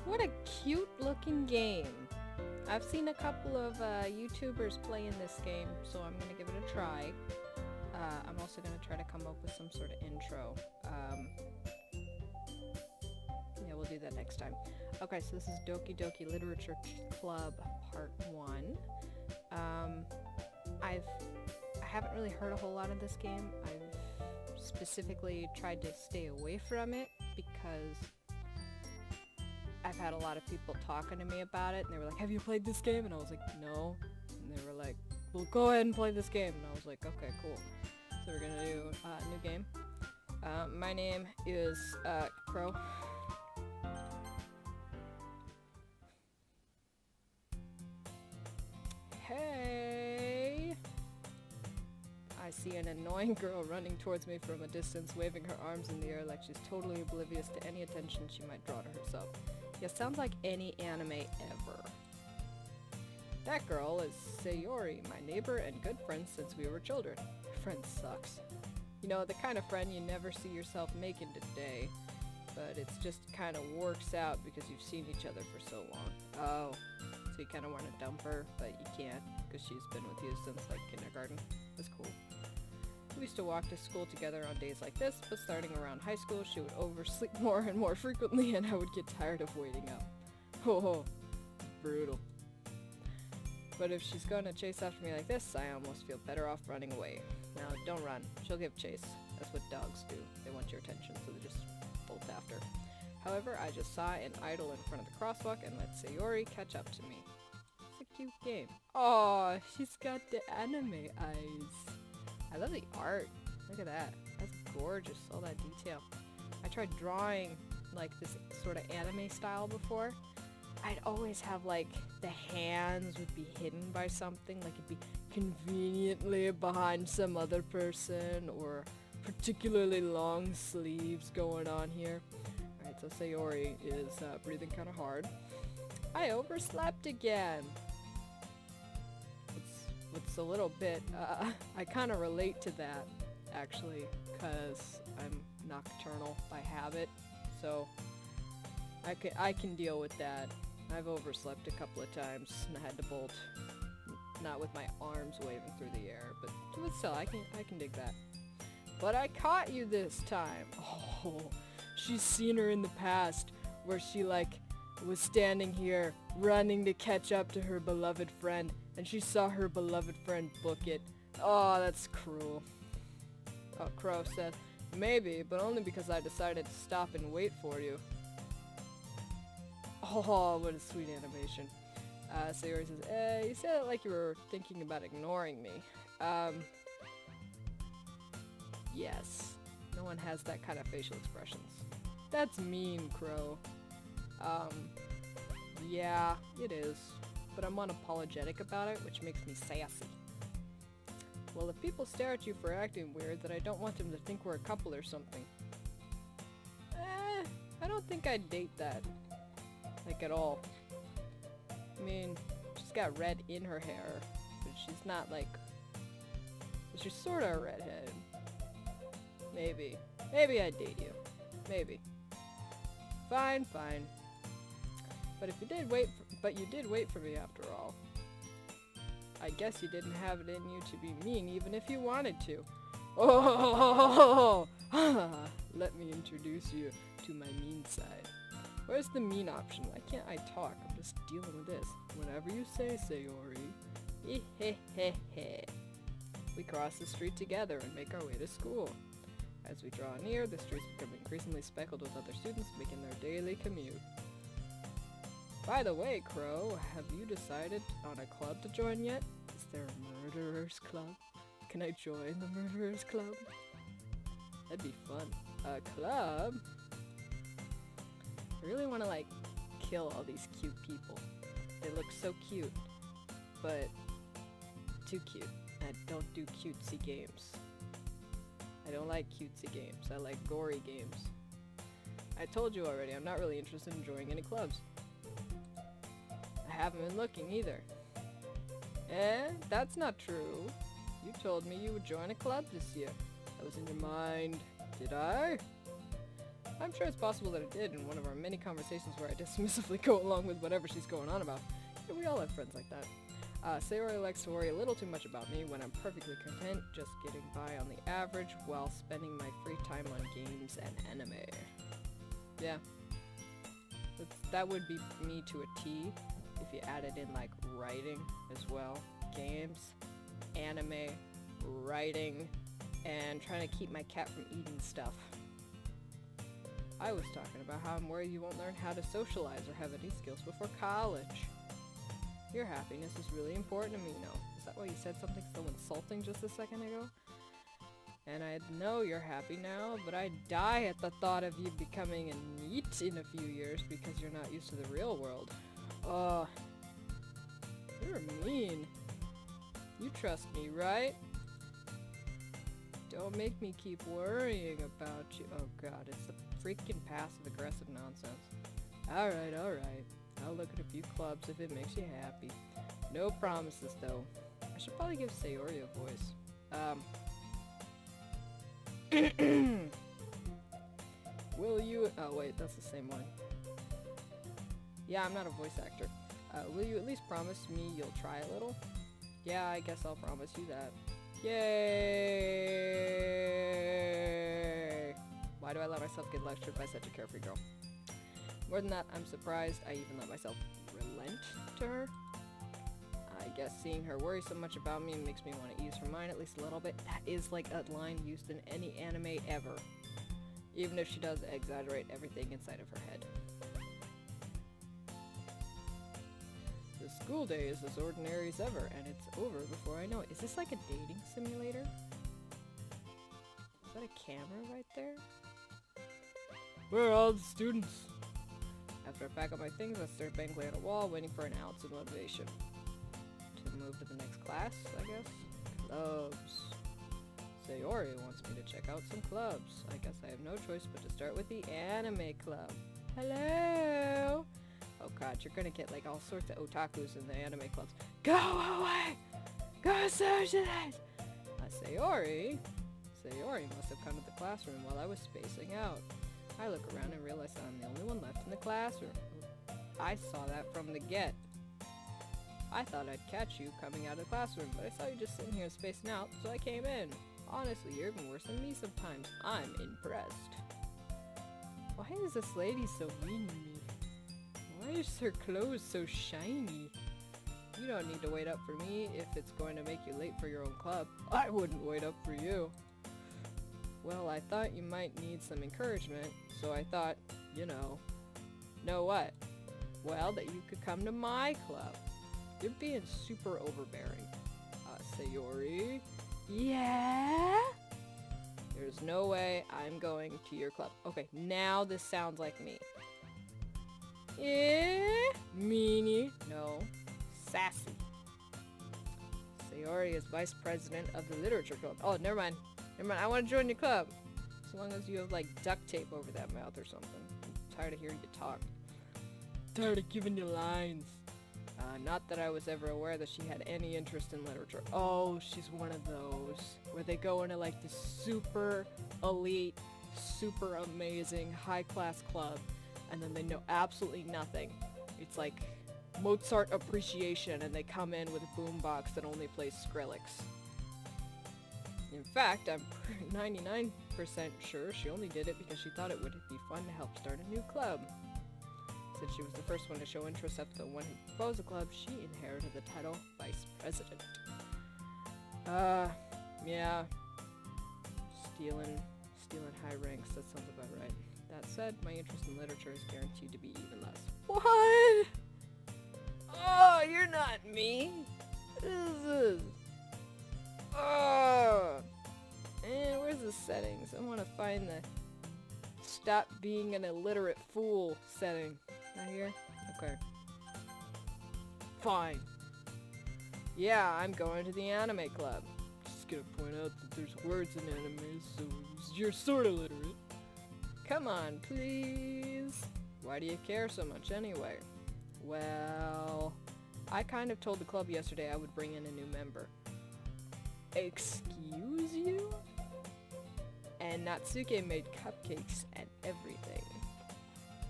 What a cute looking game. I've seen a couple of YouTubers playing this game, so I'm gonna give it a try. I'm also gonna try to come up with some sort of intro. Yeah, we'll do that next time. Okay, so this is Doki Doki Literature Club Part 1. I haven't really heard a whole lot of this game. I've specifically tried to stay away from it because I've had a lot of people talking to me about it, and they were like, have you played this game? And I was like, no. And they were like, well, go ahead and play this game. And I was like, okay, cool. So we're gonna do a new game. My name is Crow. Hey! I see an annoying girl running towards me from a distance, waving her arms in the air like she's totally oblivious to any attention she might draw to herself. Yeah, sounds like any anime ever. That girl is Sayuri, my neighbor and good friend since we were children. Friend sucks. You know, the kind of friend you never see yourself making today, but it's just kind of works out because you've seen each other for so long. Oh, so you kind of want to dump her, but you can't because she's been with you since like kindergarten. That's cool. We used to walk to school together on days like this, but starting around high school, she would oversleep more and more frequently, and I would get tired of waiting up. Oh, brutal. But if she's gonna chase after me like this, I almost feel better off running away. Now, don't run. She'll give chase. That's what dogs do. They want your attention, so they just bolt after. However, I just saw an idol in front of the crosswalk and let Sayuri catch up to me. It's a cute game. Oh, she's got the anime eyes. I love the art. Look at that. That's gorgeous. All that detail. I tried drawing like this sort of anime style before. I'd always have like the hands would be hidden by something, like it'd be conveniently behind some other person, or particularly long sleeves going on here. Alright, so Sayuri is breathing kind of hard. I overslept again. It's a little bit, I kind of relate to that, actually, because I'm nocturnal by habit, so I can deal with that. I've overslept a couple of times, and I had to bolt. Not with my arms waving through the air, but still, I can dig that. But I caught you this time! Oh, she's seen her in the past, where she, like, was standing here, running to catch up to her beloved friend, and she saw her beloved friend book it. Oh, that's cruel. Oh, Crow said, maybe, but only because I decided to stop and wait for you. Oh, what a sweet animation. Sayuri says, you said it like you were thinking about ignoring me. Yes. No one has that kind of facial expressions. That's mean, Crow. Yeah, it is. But I'm unapologetic about it, which makes me sassy. Well, if people stare at you for acting weird, then I don't want them to think we're a couple or something. I don't think I'd date that. Like, at all. I mean, she's got red in her hair, but she's not, like... She's sorta a redhead. Maybe. Maybe I'd date you. Maybe. Fine, fine. But if you did wait for me after all. I guess you didn't have it in you to be mean even if you wanted to. Oh! Let me introduce you to my mean side. Where's the mean option? Why can't I talk? I'm just dealing with this. Whatever you say, Sayuri. Hehehehe. We cross the street together and make our way to school. As we draw near, the streets become increasingly speckled with other students making their daily commute. By the way, Crow, have you decided on a club to join yet? Is there a murderers club? Can I join the murderers club? That'd be fun. A club? I really want to, like, kill all these cute people. They look so cute, but too cute. I don't do cutesy games. I don't like cutesy games. I like gory games. I told you already, I'm not really interested in joining any clubs. I haven't been looking either. That's not true. You told me you would join a club this year. That was in your mind. Did I? I'm sure it's possible that it did in one of our many conversations where I dismissively go along with whatever she's going on about. Yeah, we all have friends like that. Sayuri likes to worry a little too much about me when I'm perfectly content just getting by on the average while spending my free time on games and anime. Yeah. That would be me to a T if you added in like writing as well. Games, anime, writing, and trying to keep my cat from eating stuff. I was talking about how I'm worried you won't learn how to socialize or have any skills before college. Your happiness is really important to me, no. Is that why you said something so insulting just a second ago? And I know you're happy now, but I die at the thought of you becoming a NEET in a few years because you're not used to the real world. You're mean. You trust me, right? Don't make me keep worrying about you. Oh god, it's the freaking passive-aggressive nonsense. Alright, alright. I'll look at a few clubs if it makes you happy. No promises, though. I should probably give Sayuri a voice. Will you... Oh, wait, that's the same one. Yeah, I'm not a voice actor. Will you at least promise me you'll try a little? Yeah, I guess I'll promise you that. Yay! Why do I let myself get lectured by such a carefree girl? More than that, I'm surprised I even let myself relent to her. I guess seeing her worry so much about me makes me want to ease her mind at least a little bit. That is like a line used in any anime ever. Even if she does exaggerate everything inside of her head. The school day is as ordinary as ever, and it's over before I know it. Is this like a dating simulator? Is that a camera right there? Where are all the students? After I pack up my things, I start bangling on a wall, waiting for an ounce of motivation. To move to the next class, I guess? Clubs. Sayuri wants me to check out some clubs. I guess I have no choice but to start with the anime club. Hello! Oh god, you're gonna get like all sorts of otakus in the anime clubs. Go away! Go socialize! Sayuri must have come to the classroom while I was spacing out. I look around and realize that I'm the only one left in the classroom. I saw that from the get. I thought I'd catch you coming out of the classroom, but I saw you just sitting here spacing out, so I came in. Honestly, you're even worse than me sometimes. I'm impressed. Why is this lady so mean to me? Why is her clothes so shiny? You don't need to wait up for me if it's going to make you late for your own club. I wouldn't wait up for you. Well, I thought you might need some encouragement, so I thought, know what? Well, that you could come to my club. You're being super overbearing. Sayuri? Yeah? There's no way I'm going to your club. Okay, now this sounds like me. Meanie. No. Sassy. Sayuri is vice president of the literature club. Oh, never mind. I want to join your club. As long as you have, like, duct tape over that mouth or something. I'm tired of hearing you talk. Tired of giving you lines. Not that I was ever aware that she had any interest in literature. Oh, she's one of those. Where they go into, like, this super elite, super amazing, high-class club. And then they know absolutely nothing. It's like Mozart appreciation, and they come in with a boombox that only plays Skrillex. In fact, I'm 99% sure she only did it because she thought it would be fun to help start a new club. Since she was the first one to show interest after the one who proposed the club, she inherited the title Vice President. Yeah. Stealing high ranks, that sounds about right. That said, my interest in literature is guaranteed to be even less. What? Oh, you're not me. What is this? Oh. And where's the settings? I want to find the stop being an illiterate fool setting. Not here? Okay. Fine. Yeah, I'm going to the anime club. Just gonna point out that there's words in anime, so you're sort of literate. Come on, please. Why do you care so much anyway? Well, I kind of told the club yesterday I would bring in a new member. Excuse you? And Natsuke made cupcakes and everything.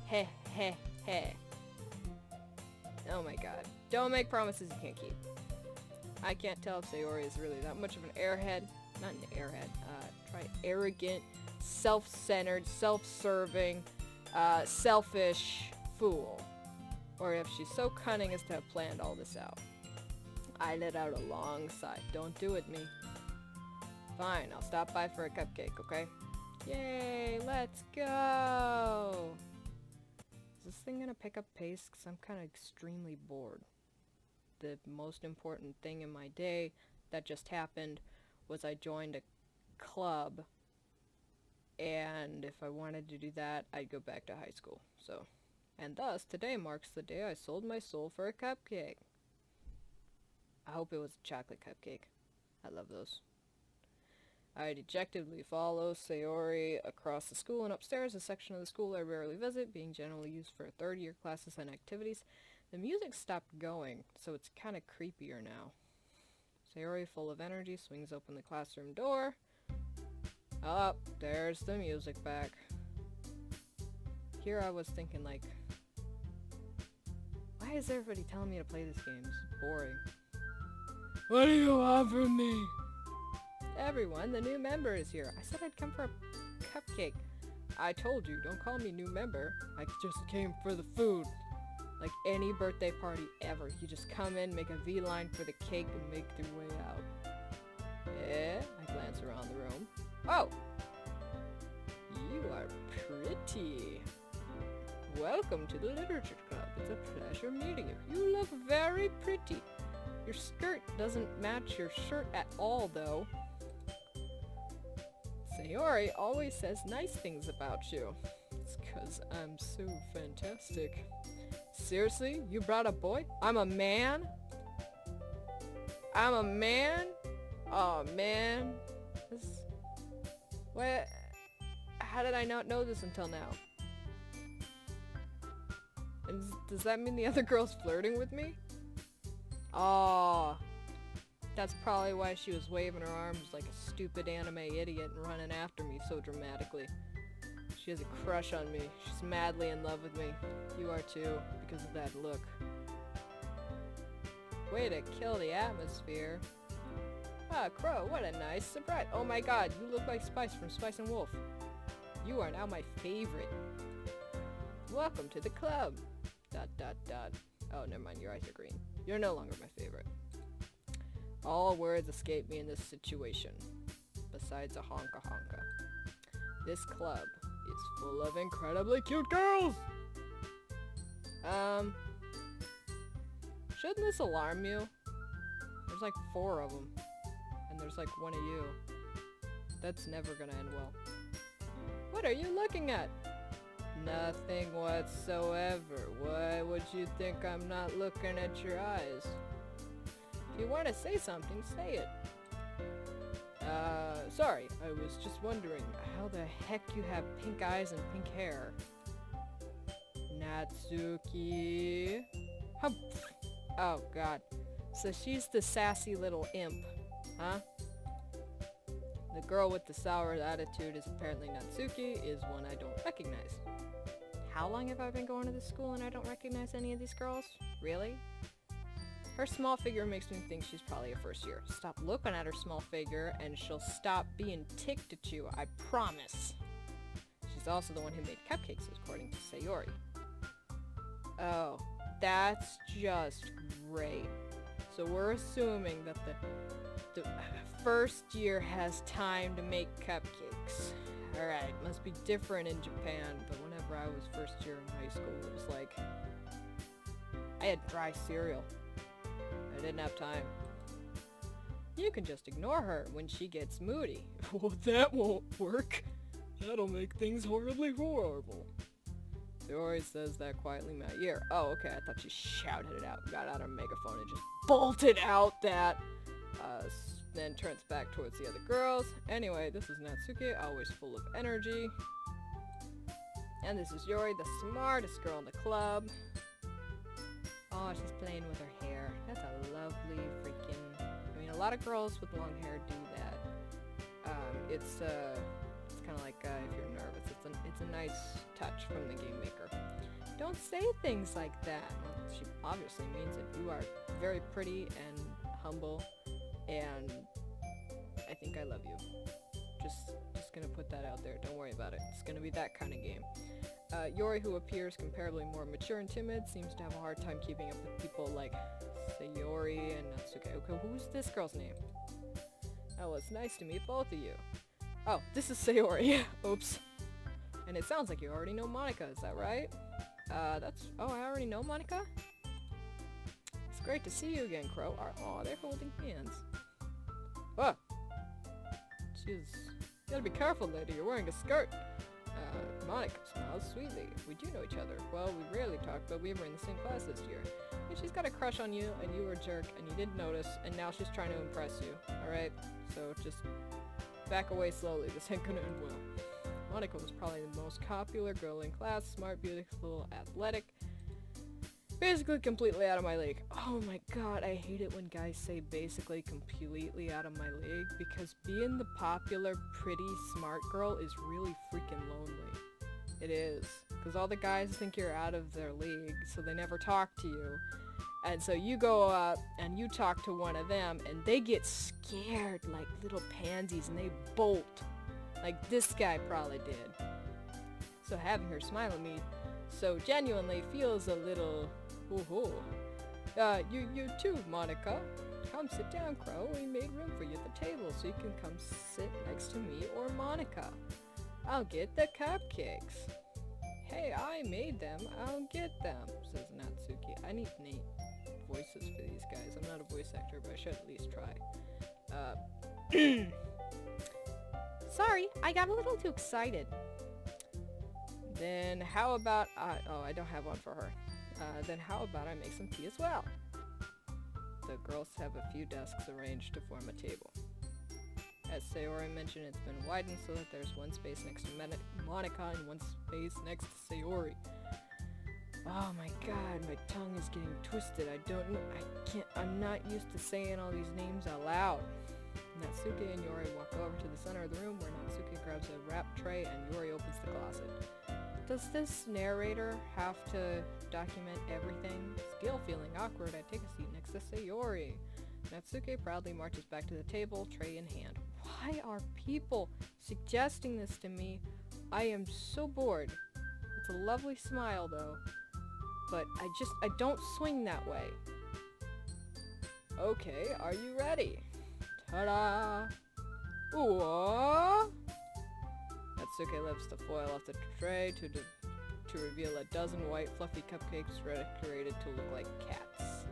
Heh heh heh. Oh my god. Don't make promises you can't keep. I can't tell if Sayuri is really that much of an airhead. Not an airhead. Try arrogant, self-centered, self-serving, selfish fool. Or if she's so cunning as to have planned all this out. I let out a long sigh. Don't do it, me. Fine, I'll stop by for a cupcake, okay? Yay, let's go! Is this thing gonna pick up pace? Because I'm kind of extremely bored. The most important thing in my day that just happened was I joined a club, and if I wanted to do that, I'd go back to high school. So, and thus, today marks the day I sold my soul for a cupcake. I hope it was a chocolate cupcake. I love those. I dejectedly follow Sayuri across the school and upstairs, a section of the school I rarely visit, being generally used for third-year classes and activities. The music stopped going, so it's kind of creepier now. Sayuri, full of energy, swings open the classroom door. Oh, there's the music back. Here I was thinking, like, why is everybody telling me to play this game? This is boring. What do you want from me? Everyone, the new member is here. I said I'd come for a cupcake. I told you, don't call me new member. I just came for the food. Like any birthday party ever. You just come in, make a V-line for the cake, and make your way out. Yeah, I glance around the room. Oh! You are pretty. Welcome to the Literature Club. It's a pleasure meeting you. You look very pretty. Your skirt doesn't match your shirt at all, though. Sayuri always says nice things about you. It's 'cause I'm so fantastic. Seriously? You brought a boy? I'm a man? I'm a man? Oh man. What? How did I not know this until now? And does that mean the other girl's flirting with me? Oh. That's probably why she was waving her arms like a stupid anime idiot and running after me so dramatically. She has a crush on me. She's madly in love with me. You are too, because of that look. Way to kill the atmosphere. Ah, Crow, what a nice surprise. Oh my god, you look like Spice from Spice and Wolf. You are now my favorite. Welcome to the club. ... Oh, never mind, your eyes are green. You're no longer my favorite. All words escape me in this situation, besides a honka honka. This club is full of incredibly cute girls! Shouldn't this alarm you? There's like 4 of them, and there's like 1 of you. That's never gonna end well. What are you looking at? Nothing whatsoever. Why would you think I'm not looking at your eyes? If you want to say something, say it. Sorry, I was just wondering how the heck you have pink eyes and pink hair. Natsuki. Oh god. So she's the sassy little imp, huh? The girl with the sour attitude is apparently Natsuki, is one I don't recognize. How long have I been going to this school and I don't recognize any of these girls? Really? Her small figure makes me think she's probably a first year. Stop looking at her small figure and she'll stop being ticked at you, I promise. She's also the one who made cupcakes, according to Sayuri. Oh, that's just great. So we're assuming that the first year has time to make cupcakes. Alright, must be different in Japan, but whenever I was first year in high school, it was like, I had dry cereal. I didn't have time. You can just ignore her when she gets moody. Well, that won't work. That'll make things horribly horrible. She always says that quietly in my ear. Oh, okay, I thought she shouted it out, got out her megaphone and just bolted out that, then turns back towards the other girls. Anyway, this is Natsuki, always full of energy. And this is Yuri, the smartest girl in the club. Oh, she's playing with her hair. That's a lovely freaking... I mean, a lot of girls with long hair do that. It's kind of like if you're nervous. It's a nice touch from the game maker. Don't say things like that. Well, she obviously means it. You are very pretty and humble, and I think I love you. Just gonna put that out there. Don't worry about it. It's gonna be that kind of game. Yori, who appears comparably more mature and timid, seems to have a hard time keeping up with people like Sayuri and Natsuke. Okay, who's this girl's name? Oh, well, it's nice to meet both of you. Oh, this is Sayuri. Oops. And it sounds like you already know Monica, is that right? Oh, I already know Monica? It's great to see you again, Crow. Oh, they're holding hands. Oh! Jeez. You gotta be careful, lady. You're wearing a skirt. Monica smiles sweetly. We do know each other. Well, we rarely talk, but we were in the same class this year. And she's got a crush on you, and you were a jerk, and you didn't notice, and now she's trying to impress you. Alright? So just back away slowly. This ain't gonna end well. Monica was probably the most popular girl in class. Smart, beautiful, athletic. Basically completely out of my league. Oh my god, I hate it when guys say basically completely out of my league, because being the popular, pretty, smart girl is really freaking lonely. It is. Because all the guys think you're out of their league, so they never talk to you. And so you go up and you talk to one of them, and they get scared like little pansies, and they bolt. Like this guy probably did. So having her smile at me so genuinely feels a little... Ooh. You too, Monica. Come sit down, Crow. We made room for you at the table so you can come sit next to me or Monica. I'll get the cupcakes. Hey, I made them. I'll get them, says Natsuki. I need Nate voices for these guys. I'm not a voice actor, but I should at least try. Sorry, I got a little too excited. Then how about oh, I don't have one for her. Then how about I make some tea as well? The girls have a few desks arranged to form a table. As Sayuri mentioned, it's been widened so that there's one space next to Monica and one space next to Sayuri. Oh my god, my tongue is getting twisted. I'm not used to saying all these names out loud. Natsuki and Yori walk over to the center of the room where Natsuki grabs a wrap tray and Yori opens the closet. Does this narrator have to document everything? Still feeling awkward, I take a seat next to Sayuri. Natsuki proudly marches back to the table, tray in hand. Why are people suggesting this to me? I am so bored. It's a lovely smile though, but I don't swing that way. Okay, are you ready? Ta-da! Ooh! Natsuki lifts the foil off the tray to reveal a dozen white fluffy cupcakes decorated to look like cats.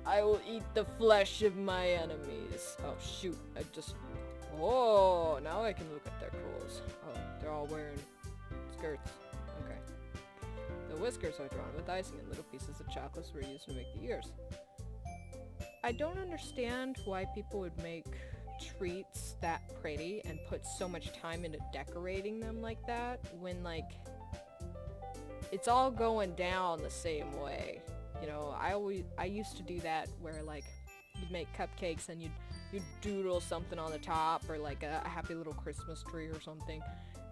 I will eat the flesh of my enemies. Oh shoot, oh, now I can look at their clothes. Oh, they're all wearing skirts. Okay. The whiskers are drawn with icing and little pieces of chocolates were used to make the ears. I don't understand why people would make treats that pretty and put so much time into decorating them like that when, like, it's all going down the same way. You know, I used to do that where, like, you'd make cupcakes and you'd doodle something on the top, or like a happy little Christmas tree or something,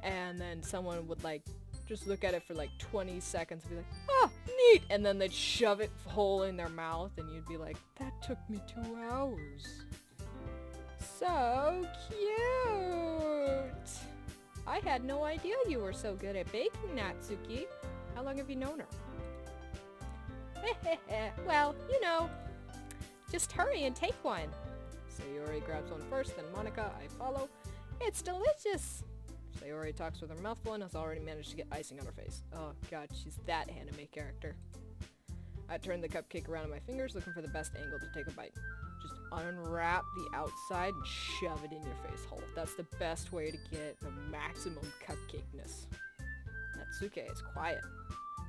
and then someone would, like, just look at it for like 20 seconds and be like, oh, neat, and then they'd shove it whole in their mouth and you'd be like, that took me 2 hours. So cute! I had no idea you were so good at baking, Natsuki. How long have you known her? Well, you know, just hurry and take one. Sayuri grabs one first, then Monica, I follow. It's delicious! Sayuri talks with her mouth full and has already managed to get icing on her face. Oh god, she's that anime character. I turn the cupcake around in my fingers, looking for the best angle to take a bite. Just unwrap the outside and shove it in your face hole. That's the best way to get the maximum cupcakeness. Natsuki is quiet.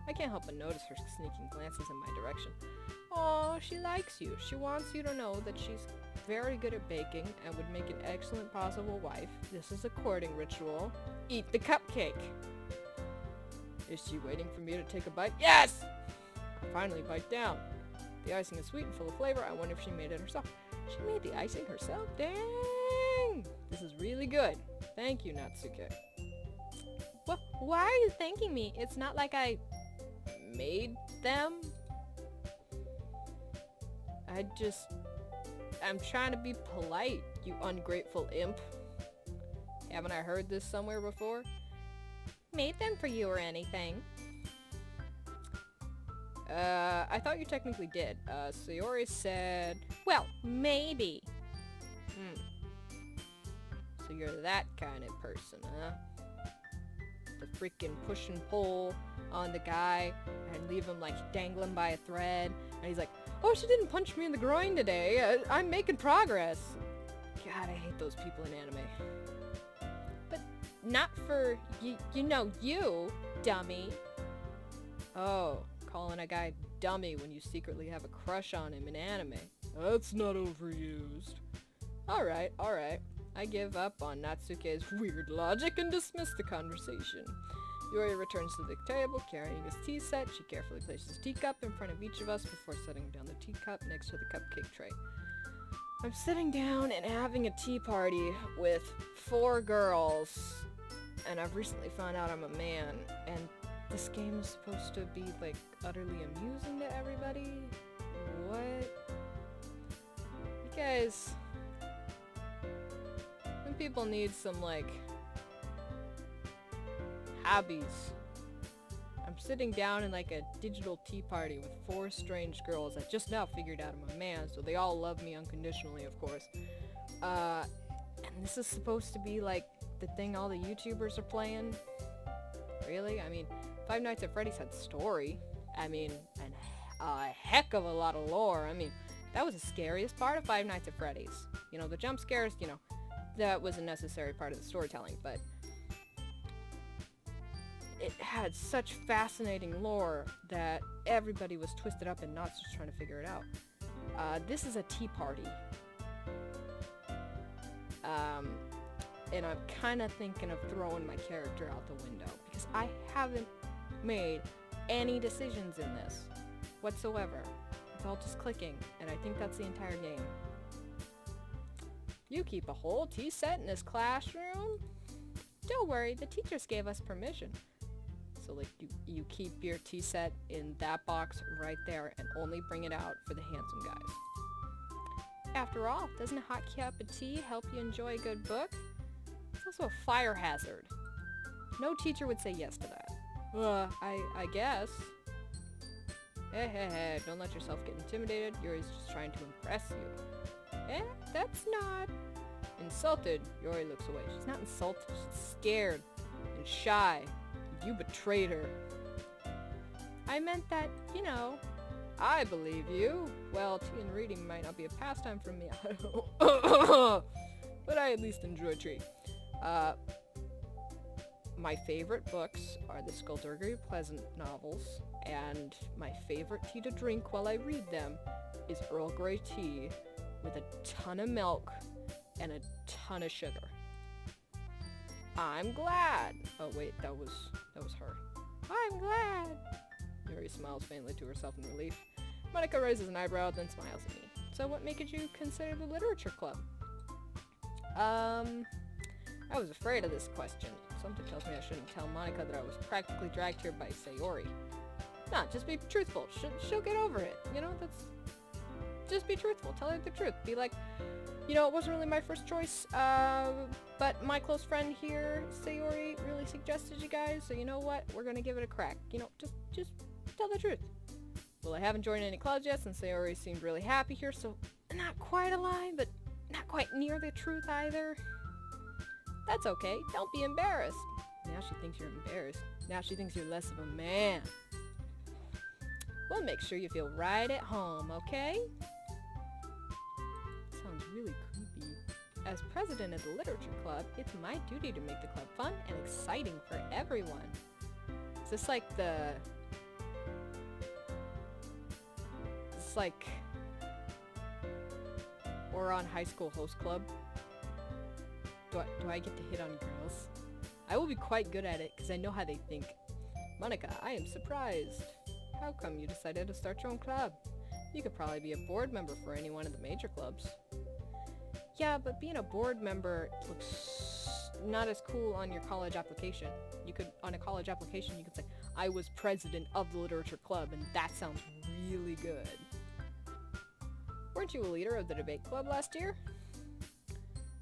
I can't help but notice her sneaking glances in my direction. Oh, she likes you. She wants you to know that she's very good at baking and would make an excellent possible wife. This is a courting ritual. Eat the cupcake. Is she waiting for me to take a bite? Yes! I finally bite down. The icing is sweet and full of flavor. I wonder if she made it herself. She made the icing herself? Dang! This is really good. Thank you, Natsuke. What? Why are you thanking me? It's not like I made them. I'm trying to be polite, you ungrateful imp. Haven't I heard this somewhere before? Made them for you or anything? I thought you technically did. Sayuri said... Well, maybe. So you're that kind of person, huh? The freaking push and pull on the guy and leave him like dangling by a thread. And he's like, oh, she didn't punch me in the groin today. I'm making progress. God, I hate those people in anime. But not for, you know, you, dummy. Oh, calling a guy dummy when you secretly have a crush on him in anime. That's not overused. Alright, alright. I give up on Natsuke's weird logic and dismiss the conversation. Yuri returns to the table, carrying his tea set. She carefully places his teacup in front of each of us before setting down the teacup next to the cupcake tray. I'm sitting down and having a tea party with 4 girls, and I've recently found out I'm a man, and this game is supposed to be, like, utterly amusing to everybody? What? You guys... When people need some, like, hobbies. I'm sitting down in, like, a digital tea party with 4 strange girls. I just now figured out I'm a man, so they all love me unconditionally, of course. And this is supposed to be, like, the thing all the YouTubers are playing? Really? I mean, Five Nights at Freddy's had story. I mean, and a heck of a lot of lore. I mean, that was the scariest part of Five Nights at Freddy's. You know, the jump scares, you know, that was a necessary part of the storytelling, but it had such fascinating lore that everybody was twisted up in knots just trying to figure it out. This is a tea party. And I'm kind of thinking of throwing my character out the window because I haven't made any decisions in this whatsoever. It's all just clicking, and I think that's the entire game. You keep a whole tea set in this classroom? Don't worry, the teachers gave us permission. So, like, you keep your tea set in that box right there and only bring it out for the handsome guys. After all, doesn't a hot cup of tea help you enjoy a good book? It's also a fire hazard. No teacher would say yes to that. I guess. Hey, don't let yourself get intimidated. Yuri's just trying to impress you. That's not... Insulted, Yuri looks away. She's not insulted, she's scared and shy. You betrayed her. I meant that, you know... I believe you. Well, tea and reading might not be a pastime for me, but I at least enjoy tea. My favorite books are the Skullduggery Pleasant novels, and my favorite tea to drink while I read them is Earl Grey tea with a ton of milk and a ton of sugar. I'm glad. Oh wait, that was her. I'm glad. Yuri smiles faintly to herself in relief. Monica raises an eyebrow, then smiles at me. So what made you consider the literature club? I was afraid of this question. Something tells me I shouldn't tell Monica that I was practically dragged here by Sayuri. Nah, just be truthful. She'll get over it. You know, just be truthful. Tell her the truth. Be like, you know, it wasn't really my first choice, but my close friend here, Sayuri, really suggested you guys, so you know what? We're gonna give it a crack. You know, just tell the truth. Well, I haven't joined any clubs yet, since Sayuri seemed really happy here, so not quite a lie, but not quite near the truth either. That's okay. Don't be embarrassed. Now she thinks you're embarrassed. Now she thinks you're less of a man. We'll make sure you feel right at home, okay? Sounds really creepy. As president of the literature club, it's my duty to make the club fun and exciting for everyone. Is this like the... It's like... Ouran High School Host Club? Do I get to hit on girls? I will be quite good at it, because I know how they think. Monica, I am surprised. How come you decided to start your own club? You could probably be a board member for any one of the major clubs. Yeah, but being a board member looks not as cool on your college application. You could, on a college application, you could say, I was president of the literature club, and that sounds really good. Weren't you a leader of the debate club last year?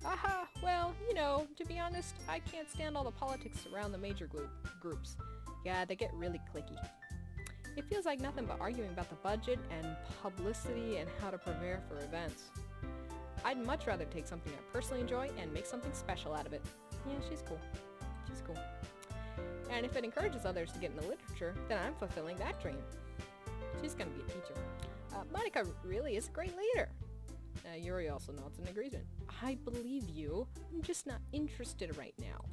Aha, well, you know, to be honest, I can't stand all the politics around the major groups. Yeah, they get really cliquey. It feels like nothing but arguing about the budget and publicity and how to prepare for events. I'd much rather take something I personally enjoy and make something special out of it. Yeah, she's cool. She's cool. And if it encourages others to get into literature, then I'm fulfilling that dream. She's gonna be a teacher. Monica really is a great leader. Yuri also nods in agreement. I believe you. I'm just not interested right now.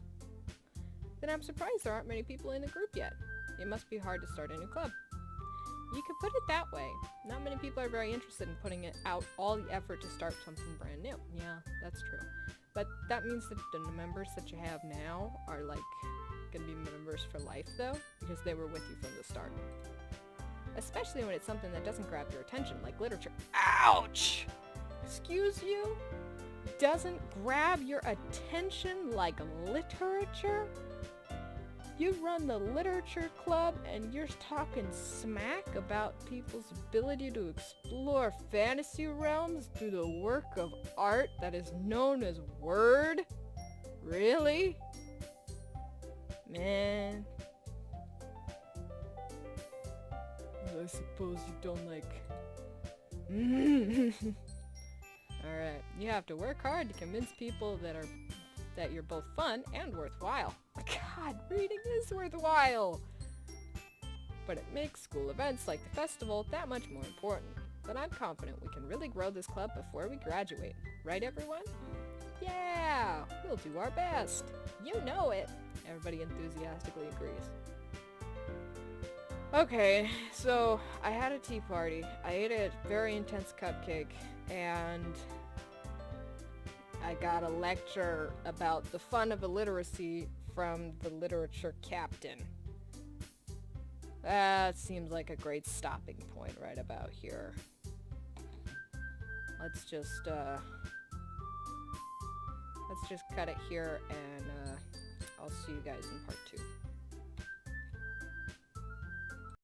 Then I'm surprised there aren't many people in the group yet. It must be hard to start a new club. You could put it that way. Not many people are very interested in putting out all the effort to start something brand new. Yeah, that's true. But that means that the members that you have now are like gonna be members for life though, because they were with you from the start. Especially when it's something that doesn't grab your attention, like literature. Ouch! Excuse you? Doesn't grab your attention like literature? You run the literature club and you're talking smack about people's ability to explore fantasy realms through the work of art that is known as word? Really? Man. I suppose you don't like... Alright, you have to work hard to convince people that you're both fun and worthwhile. God, reading is worthwhile! But it makes school events like the festival that much more important. But I'm confident we can really grow this club before we graduate. Right, everyone? Yeah! We'll do our best! You know it! Everybody enthusiastically agrees. Okay, so I had a tea party. I ate a very intense cupcake, and I got a lecture about the fun of illiteracy from the literature captain. That seems like a great stopping point right about here. Let's just cut it here, and I'll see you guys in part 2.